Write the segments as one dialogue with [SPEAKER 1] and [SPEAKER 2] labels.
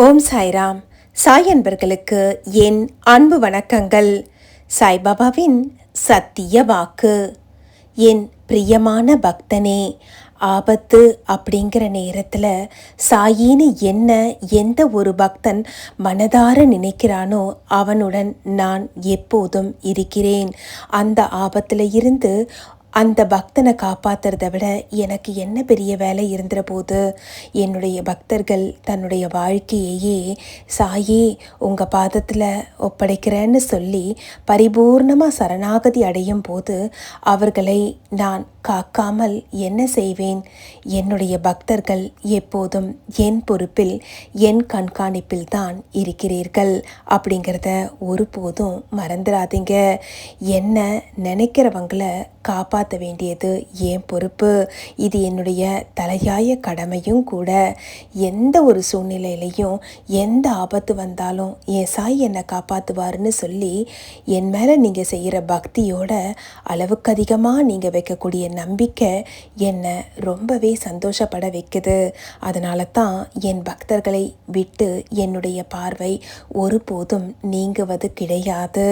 [SPEAKER 1] ஓம் சாய்ராம். சாய் அன்பர்களுக்கு என் அன்பு வணக்கங்கள். சாய்பாபாவின் சத்திய வாக்கு. என் பிரியமான பக்தனே, ஆபத்து அப்படிங்கிற நேரத்தில் சாயின்னு என்ன எந்த ஒரு பக்தன் மனதார நினைக்கிறானோ அவனுடன் நான் எப்போதும் இருக்கிறேன். அந்த ஆபத்தில் இருந்து அந்த பக்தனை காப்பாற்றுறதை விட எனக்கு என்ன பெரிய வேலை இருந்துற போது. என்னுடைய பக்தர்கள் தன்னுடைய வாழ்க்கையையே சாயே உங்கள் பாதத்தில் ஒப்படைக்கிறேன்னு சொல்லி பரிபூர்ணமாக சரணாகதி அடையும் போது அவர்களை நான் காக்காமல் என்ன செய்வேன்? என்னுடைய பக்தர்கள் எப்போதும் என் பொறுப்பில் என் கண்காணிப்பில் தான் இருக்கிறீர்கள் அப்படிங்கிறத ஒருபோதும் மறந்துடாதீங்க. என்ன நினைக்கிறவங்களை காப்பாற்ற வேண்டியது என் பொறுப்பு. இது என்னுடைய தலையாய கடமையும் கூட. எந்த ஒரு சூழ்நிலையிலையும் எந்த ஆபத்து வந்தாலும் என் சாய் என்னை காப்பாற்றுவார்னு சொல்லி என் மேலே நீங்கள் செய்கிற பக்தியோட அளவுக்கு அதிகமாக நீங்கள் வைக்கக்கூடிய நம்பிக்கை என்னை ரொம்பவே சந்தோஷப்பட வைக்குது. அதனால தான் என் பக்தர்களை விட்டு என்னுடைய பார்வை ஒருபோதும் நீங்குவது கிடையாது.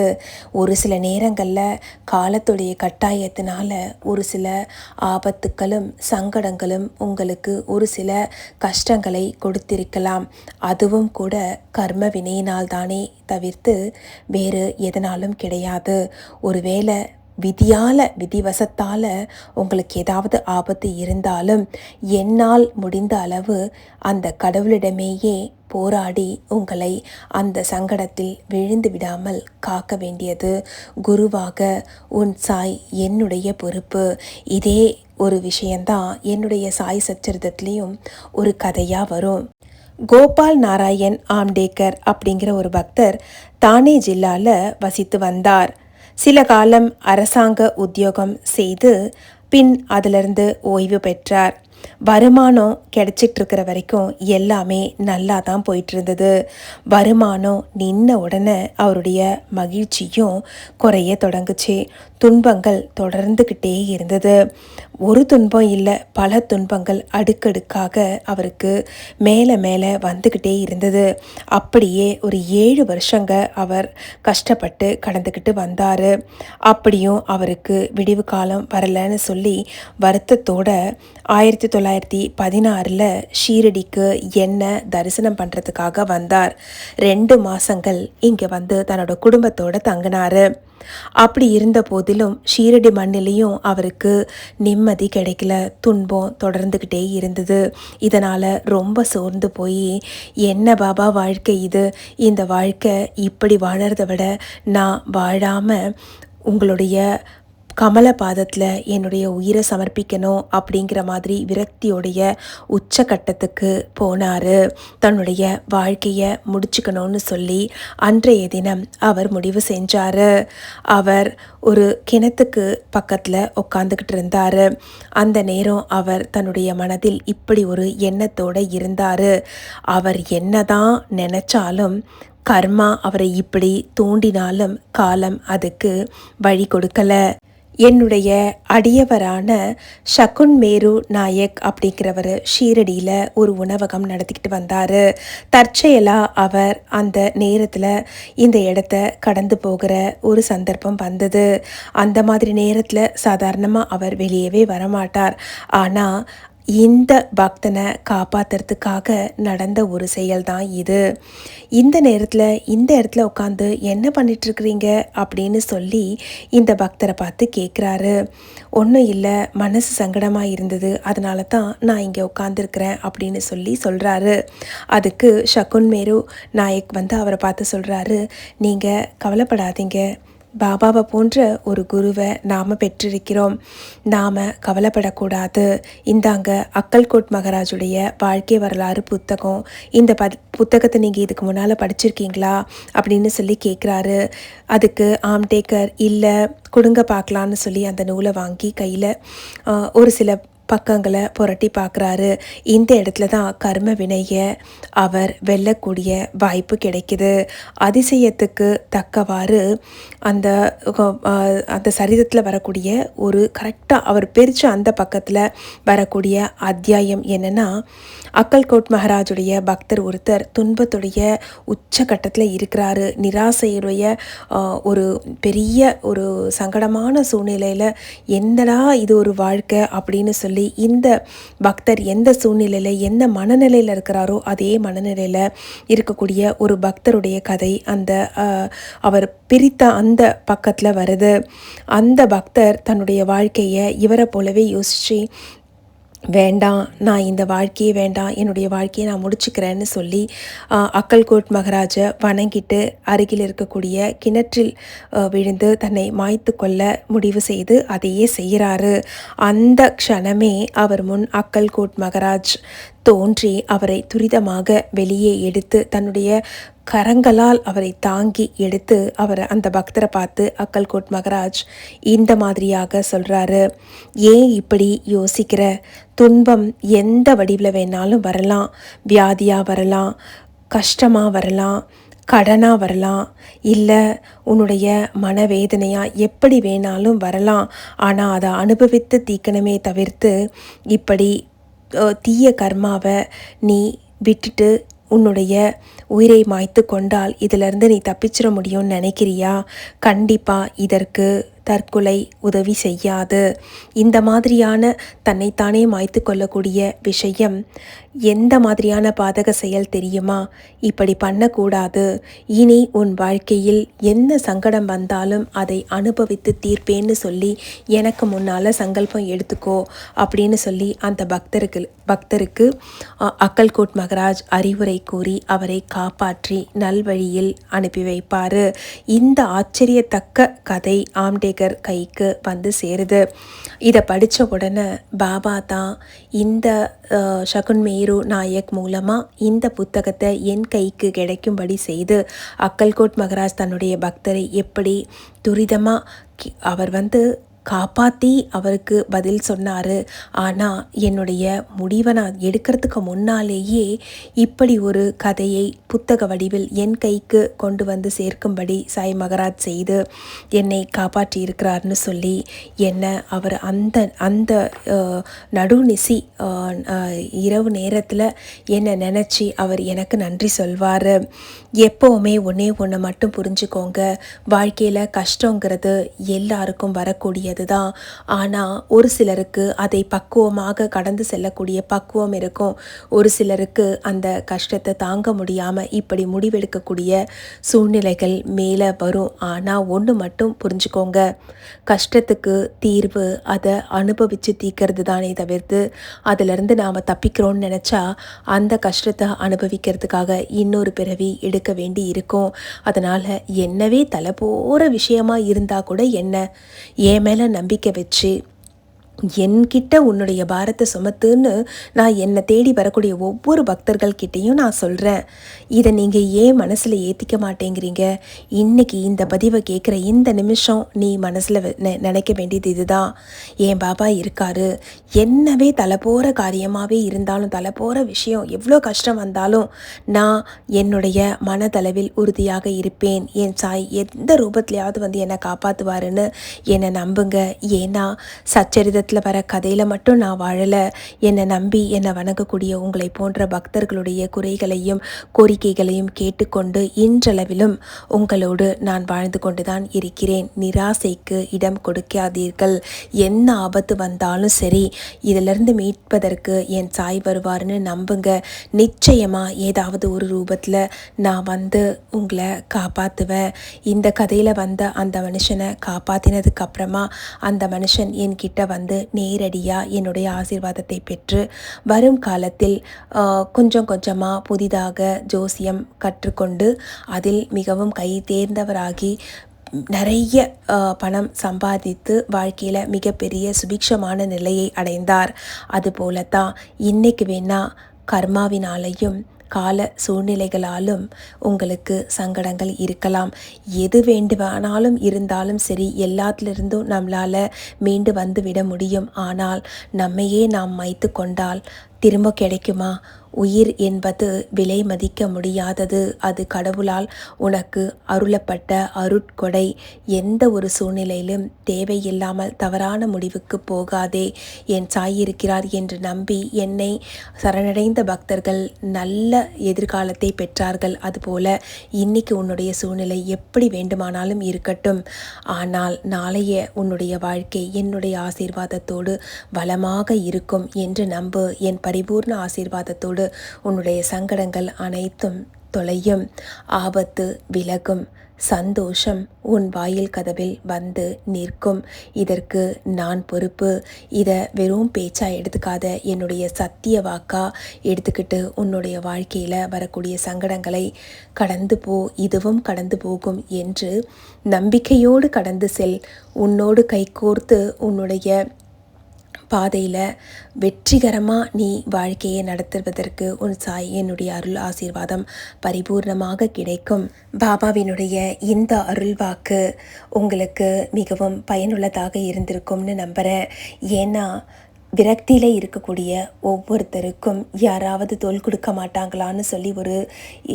[SPEAKER 1] ஒரு சில நேரங்களில் காலத்துடைய கட்டாயத்தினால ஒரு சில ஆபத்துக்களும் சங்கடங்களும் உங்களுக்கு ஒரு சில கஷ்டங்களை கொடுத்திருக்கலாம். அதுவும் கூட கர்ம வினையினால் தானே தவிர்த்து வேறு எதனாலும் கிடையாது. ஒருவேளை விதிவசத்தால் உங்களுக்கு ஏதாவது ஆபத்து இருந்தாலும் என்னால் முடிந்த அளவு அந்த கடவுளிடமேயே போராடி உங்களை அந்த சங்கடத்தில் விழுந்து விடாமல் காக்க வேண்டியது குருவாக உன் சாய் என்னுடைய பொறுப்பு. இதே ஒரு விஷயந்தான் என்னுடைய சாய் சச்சரிதத்துலேயும் ஒரு கதையாக வரும். கோபால் நாராயண் ஆம்டேக்கர் அப்படிங்கிற ஒரு பக்தர் தானே ஜில்லாவில் வசித்து வந்தார். சில காலம் அரசாங்க உத்தியோகம் செய்து பின் அதிலிருந்து ஓய்வு பெற்றார். வருமானம் கிடைச்சிட்டு இருக்கிற வரைக்கும் எல்லாமே நல்லா தான் போயிட்டு இருந்தது. வருமானம் நின்ன உடனே அவருடைய மகிழ்ச்சியும் குறைய தொடங்குச்சு. துன்பங்கள் தொடர்ந்துக்கிட்டே இருந்தது. ஒரு துன்பம் இல்லை, பல துன்பங்கள் அடுக்கடுக்காக அவருக்கு மேலே மேலே வந்துக்கிட்டே இருந்தது. அப்படியே ஒரு 7 வருஷங்க அவர் கஷ்டப்பட்டு கடந்துக்கிட்டு வந்தார். அப்படியும் அவருக்கு விடிவு காலம் வரலைன்னு சொல்லி வருத்தத்தோட 1916 ஷீரடிக்கு என்ன தரிசனம் பண்ணுறதுக்காக வந்தார். 2 மாதங்கள் இங்கே வந்து தன்னோட குடும்பத்தோடு தங்கினார். அப்படி இருந்த போதிலும் ஷீரடி மண்ணிலையும் அவருக்கு நிம்மதி கிடைக்கல. துன்பம் தொடர்ந்துக்கிட்டே இருந்தது. இதனால் ரொம்ப சோர்ந்து போய் என்ன பாபா வாழ்க்கை இது, இந்த வாழ்க்கை இப்படி வாழறதை விட நான் வாழாமல் உங்களுடைய கமல பாதத்தில் என்னுடைய உயிரை சமர்ப்பிக்கணும் அப்படிங்கிற மாதிரி விரக்தியோடைய உச்சக்கட்டத்துக்கு போனார். தன்னுடைய வாழ்க்கையை முடிச்சுக்கணும்னு சொல்லி அன்றைய தினம் அவர் முடிவு செஞ்சார். அவர் ஒரு கிணத்துக்கு பக்கத்தில் உட்காந்துக்கிட்டு இருந்தார். அந்த நேரம் அவர் தன்னுடைய மனதில் இப்படி ஒரு எண்ணத்தோடு இருந்தார். அவர் என்னதான் நினச்சாலும் கர்மா அவரை இப்படி தூண்டினாலும் காலம் அதுக்கு வழி கொடுக்கலை. என்னுடைய அடியவரான ஷகுன் மேரு நாயக் அப்படிங்கிறவர் ஷீரடியில் ஒரு உணவகம் நடத்திக்கிட்டு வந்தார். தற்செயலாக அவர் அந்த நேரத்தில் இந்த இடத்த கடந்து போகிற ஒரு சந்தர்ப்பம் வந்தது. அந்த மாதிரி நேரத்தில் சாதாரணமாக அவர் வெளியவே வரமாட்டார். ஆனால் இந்த பக்தனை காப்பாற்றுறதுக்காக நடந்த ஒரு செயல் தான் இது. இந்த நேரத்தில் இந்த இடத்துல உட்காந்து என்ன பண்ணிகிட்ருக்குறீங்க அப்படின்னு சொல்லி இந்த பக்தரை பார்த்து கேட்குறாரு. ஒன்றும் இல்லை, மனசு சங்கடமாக இருந்தது, அதனால தான் நான் இங்கே உட்காந்துருக்கிறேன் அப்படின்னு சொல்கிறாரு. அதுக்கு ஷகுன் மேரு நாயக் வந்து அவரை பார்த்து சொல்கிறாரு, நீங்கள் கவலைப்படாதீங்க, பாபாவை போன்ற ஒரு குருவை நாம் பெற்றிருக்கிறோம், நாம் கவலைப்படக்கூடாது. இந்தாங்க அக்கல்கோட் மகாராஜுடைய வாழ்க்கை வரலாறு புத்தகம், இந்த புத்தகத்தை நீங்கள் இதுக்கு முன்னால் படிச்சிருக்கீங்களா அப்படின்னு சொல்லி கேட்குறாரு. அதுக்கு ஆம்டேக்கர் இல்லை கொடுங்க பார்க்கலான்னு சொல்லி அந்த நூலை வாங்கி கையில் ஒரு சில பக்கங்களை புரட்டி பார்க்குறாரு. இந்த இடத்துல தான் கர்ம வினையை அவர் வெல்லக்கூடிய வாய்ப்பு கிடைக்குது. அதிசயத்துக்கு தக்கவாறு அந்த அந்த சரிதத்தில் வரக்கூடிய ஒரு கரெக்டாக அவர் பிரித்த அந்த பக்கத்தில் வரக்கூடிய அத்தியாயம் என்னென்னா, அக்கல்கோட் மகாராஜுடைய பக்தர் ஒருத்தர் துன்பத்துடைய உச்சகட்டத்தில் இருக்கிறாரு. நிராசையுடைய ஒரு பெரிய ஒரு சங்கடமான சூழ்நிலையில் என்னடா இது ஒரு வாழ்க்கை அப்படின்னு சொல்லி இந்த பக்தர் எந்த சூழ்நிலையில் எந்த மனநிலையில் இருக்கிறாரோ அதே மனநிலையில் இருக்கக்கூடிய ஒரு பக்தருடைய கதை அந்த அவர் பிரித்த அந்த பக்கத்தில் வருது. அந்த பக்தர் தன்னுடைய வாழ்க்கையை இவரை போலவே யோசித்து, வேண்டாம், நான் இந்த வாழ்க்கையே வேண்டாம், என்னுடைய வாழ்க்கையை நான் முடிச்சுக்கிறேன்னு சொல்லி அக்கல்கோட் மகாராஜை வணங்கிட்டு அருகில் இருக்கக்கூடிய கிணற்றில் விழுந்து தன்னை மாய்த்து கொள்ள முடிவு செய்து அதையே செய்கிறாரு. அந்த க்ஷணமே அவர் முன் அக்கல்கோட் மகாராஜ் தோன்றி அவரை துரிதமாக வெளியே எடுத்து தன்னுடைய கரங்களால் அவரை தாங்கி எடுத்து அவரை அந்த பக்தரை பார்த்து அக்கல்கோட் மகாராஜ் இந்த மாதிரியாக சொல்கிறாரு, ஏன் இப்படி யோசிக்கிற? துன்பம் எந்த வடிவில் வேணாலும் வரலாம். வியாதியாக வரலாம், கஷ்டமாக வரலாம், கடனாக வரலாம், இல்லை உன்னுடைய மனவேதனையாக எப்படி வேணாலும் வரலாம். ஆனால் அதை அனுபவித்து தீக்கணுமே தவிர்த்து இப்படி தீய கர்மாவை நீ விட்டுட்டு உன்னுடைய உயிரை மாய்த்து கொண்டால் இதிலிருந்து நீ தப்பிச்சிட முடியும்னு நினைக்கிறியா? கண்டிப்பாக இதற்கு தற்கொலை உதவி செய்யாது. இந்த மாதிரியான தன்னைத்தானே மாய்த்து கொள்ளக்கூடிய விஷயம் எந்த மாதிரியான பாதக செயல் தெரியுமா? இப்படி பண்ணக்கூடாது. இனி உன் வாழ்க்கையில் என்ன சங்கடம் வந்தாலும் அதை அனுபவித்து தீர்ப்பேன்னு சொல்லி எனக்கு முன்னால் சங்கல்பம் எடுத்துக்கோ அப்படின்னு சொல்லி அந்த பக்தருக்கு அக்கல்கோட் மகாராஜ் அறிவுரை கூறி அவரை காப்பாற்றி நல்வழியில் அனுப்பி வைப்பார். இந்த ஆச்சரியத்தக்க கதை ஆம்டேகர் கைக்கு வந்து சேருது. இதை படித்த உடனே பாபா தான் இந்த ஷகுன் மேரு நாயக் மூலமாக இந்த புத்தகத்தை என் கைக்கு கிடைக்கும்படி செய்து அக்கல்கோட் மகாராஜ் தன்னுடைய பக்தரை எப்படி துரிதமாக அவர் காப்பாற்றி அவருக்கு பதில் சொன்னார். ஆனால் என்னுடைய முடிவை நான் எடுக்கிறதுக்கு முன்னாலேயே இப்படி ஒரு கதையை புத்தக வடிவில் என் கைக்கு கொண்டு வந்து சேர்க்கும்படி சாய் மகாராஜ் செய்து என்னை காப்பாற்றி இருக்கிறார்னு சொல்லி என்னை அவர் அந்த அந்த நடுநிசி இரவு நேரத்தில் என்னை நினச்சி அவர் எனக்கு நன்றி சொல்வார். எப்போவுமே ஒன்று மட்டும் புரிஞ்சுக்கோங்க, வாழ்க்கையில் கஷ்டங்கிறது எல்லாருக்கும் வரக்கூடிய தான். ஆனால் ஒரு சிலருக்கு அதை பக்குவமாக கடந்து செல்லக்கூடிய பக்குவம் இருக்கும். ஒரு சிலருக்கு அந்த கஷ்டத்தை தாங்க முடியாமல் இப்படி முடிவெடுக்கக்கூடிய சூழ்நிலைகள் மேலே வரும். ஆனால் ஒன்று மட்டும் புரிஞ்சுக்கோங்க, கஷ்டத்துக்கு தீர்வு அதை அனுபவித்து தீர்க்கிறது தானே தவிர்த்து அதிலிருந்து நாம் தப்பிக்கிறோன்னு நினச்சா அந்த கஷ்டத்தை அனுபவிக்கிறதுக்காக இன்னொரு பிறவி எடுக்க வேண்டி இருக்கும். அதனால் என்னவே தலை போகிற விஷயமா இருந்தால் கூட என்ன, என் மேலே நம்பிக்கை வச்சு என்கிட்ட உன்னுடைய பாரத்தை சுமத்துன்னு நான் என்னை தேடி வரக்கூடிய ஒவ்வொரு பக்தர்கள்கிட்டையும் நான் சொல்கிறேன். இதை நீங்கள் ஏன் மனசில் ஏற்றிக்க மாட்டேங்கிறீங்க? இன்றைக்கி இந்த பதிவை கேட்குற இந்த நிமிஷம் நீ மனசில் நினைக்க வேண்டியது இதுதான், என் பாபா இருக்காரு. என்னவே தலை போகிற காரியமாகவே இருந்தாலும், தலை போகிற விஷயம் எவ்வளோ கஷ்டம் வந்தாலும் நான் என்னுடைய மனதளவில் உறுதியாக இருப்பேன். என் சாய் எந்த ரூபத்துலையாவது என்னை காப்பாற்றுவாருன்னு என்னை நம்புங்க. ஏன்னா சச்சரிதத்தில் வர கதையில் மட்டும் நான் வாழலை. என்னை நம்பி என்னை வணங்கக்கூடிய உங்களை போன்ற பக்தர்களுடைய குறைகளையும் கோரிக்கைகளையும் கேட்டுக்கொண்டு இன்றளவிலும் உங்களோடு நான் வாழ்ந்து கொண்டுதான் இருக்கிறேன். நிராசைக்கு இடம் கொடுக்காதீர்கள். என்ன ஆபத்து வந்தாலும் சரி, இதிலிருந்து மீட்பதற்கு என் சாய் வருவார்னு நம்புங்க. நிச்சயமாக ஏதாவது ஒரு ரூபத்தில் நான் உங்களை காப்பாற்றுவேன். இந்த கதையில் வந்த அந்த மனுஷனை காப்பாற்றினதுக்கு அப்புறமா அந்த மனுஷன் என்கிட்ட நேரடியாக என்னுடைய ஆசீர்வாதத்தை பெற்று வரும் காலத்தில் கொஞ்சம் கொஞ்சமாக புதிதாக ஜோசியம் கற்றுக்கொண்டு அதில் மிகவும் கை தேர்ந்தவராகி நிறைய பணம் சம்பாதித்து வாழ்க்கையில் மிகப்பெரிய சுபிக்ஷமான நிலையை அடைந்தார். அதுபோல தான் இன்றைக்கு வேணால் கர்மாவினாலையும் கால சூழ்நிலைகளாலும் உங்களுக்கு சங்கடங்கள் இருக்கலாம். எது வேண்டுமானாலும் இருந்தாலும் சரி, எல்லாத்திலிருந்தும் நம்மளால் மீண்டு வந்து விட முடியும். ஆனால் நம்மையே நாம் மாய்த்து கொண்டால் திரும்ப கிடைக்குமா? உயிர் என்பது விலை மதிக்க முடியாதது. அது கடவுளால் உனக்கு அருளப்பட்ட அருட்கொடை. எந்த ஒரு சூழ்நிலையிலும் தேவையில்லாமல் தவறான முடிவுக்கு போகாதே. என் சாய் இருக்கிறார் என்று நம்பி என்னை சரணடைந்த பக்தர்கள் நல்ல எதிர்காலத்தை பெற்றார்கள். அதுபோல இன்னைக்கு உன்னுடைய சூழ்நிலை எப்படி வேண்டுமானாலும் இருக்கட்டும், ஆனால் நாளைய உன்னுடைய வாழ்க்கை என்னுடைய ஆசீர்வாதத்தோடு வளமாக இருக்கும் என்று நம்பு. என் பரிபூர்ண ஆசீர்வாதத்தோடு உன்னுடைய சங்கடங்கள் அனைத்தும் தொலையும், ஆபத்து விலகும், சந்தோஷம் உன் வாயில் கதவில் வந்து நிற்கும். இதற்கு நான் பொறுப்பு. இதை வெறும் பேச்சா எடுத்துக்காத, என்னுடைய சத்திய வாக்கா எடுத்துக்கிட்டு உன்னுடைய வாழ்க்கையில் வரக்கூடிய சங்கடங்களை கடந்து போ. இதுவும் கடந்து போகும் என்று நம்பிக்கையோடு கடந்து செல். உன்னோடு கைகோர்த்து உன்னுடைய பாதையில் வெற்றிகரமாக நீ வாழ்க்கையை நடத்துவதற்கு உன் சாய் என்னுடைய அருள் ஆசீர்வாதம் பரிபூர்ணமாக கிடைக்கும். பாபாவினுடைய இந்த அருள்வாக்கு உங்களுக்கு மிகவும் பயனுள்ளதாக இருந்திருக்கும்னு நம்புகிறேன். ஏன்னா விரக்தியில் இருக்கக்கூடிய ஒவ்வொருத்தருக்கும் யாராவது தோள் கொடுக்க மாட்டாங்களான்னு சொல்லி ஒரு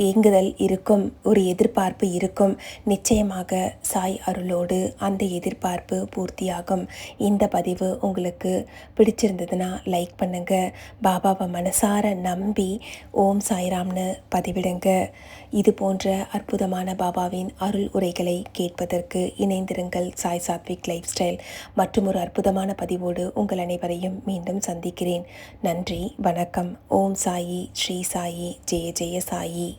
[SPEAKER 1] ஏங்குதல் இருக்கும், ஒரு எதிர்பார்ப்பு இருக்கும். நிச்சயமாக சாய் அருளோடு அந்த எதிர்பார்ப்பு பூர்த்தியாகும். இந்த பதிவு உங்களுக்கு பிடிச்சிருந்ததுன்னா லைக் பண்ணுங்கள். பாபாவை மனசார நம்பி ஓம் சாய்ராம்னு பதிவிடுங்க. இது போன்ற அற்புதமான பாபாவின் அருள் உரைகளை கேட்பதற்கு இணைந்திருங்கள். சாய் சாத்விக் லைஃப் ஸ்டைல் மற்றும் ஒரு அற்புதமான பதிவோடு உங்கள் அனைவரையும் மீண்டும் சந்திக்கிறேன். நன்றி, வணக்கம். ஓம் சாயி, ஸ்ரீ சாயி, ஜெய ஜெய சாயி.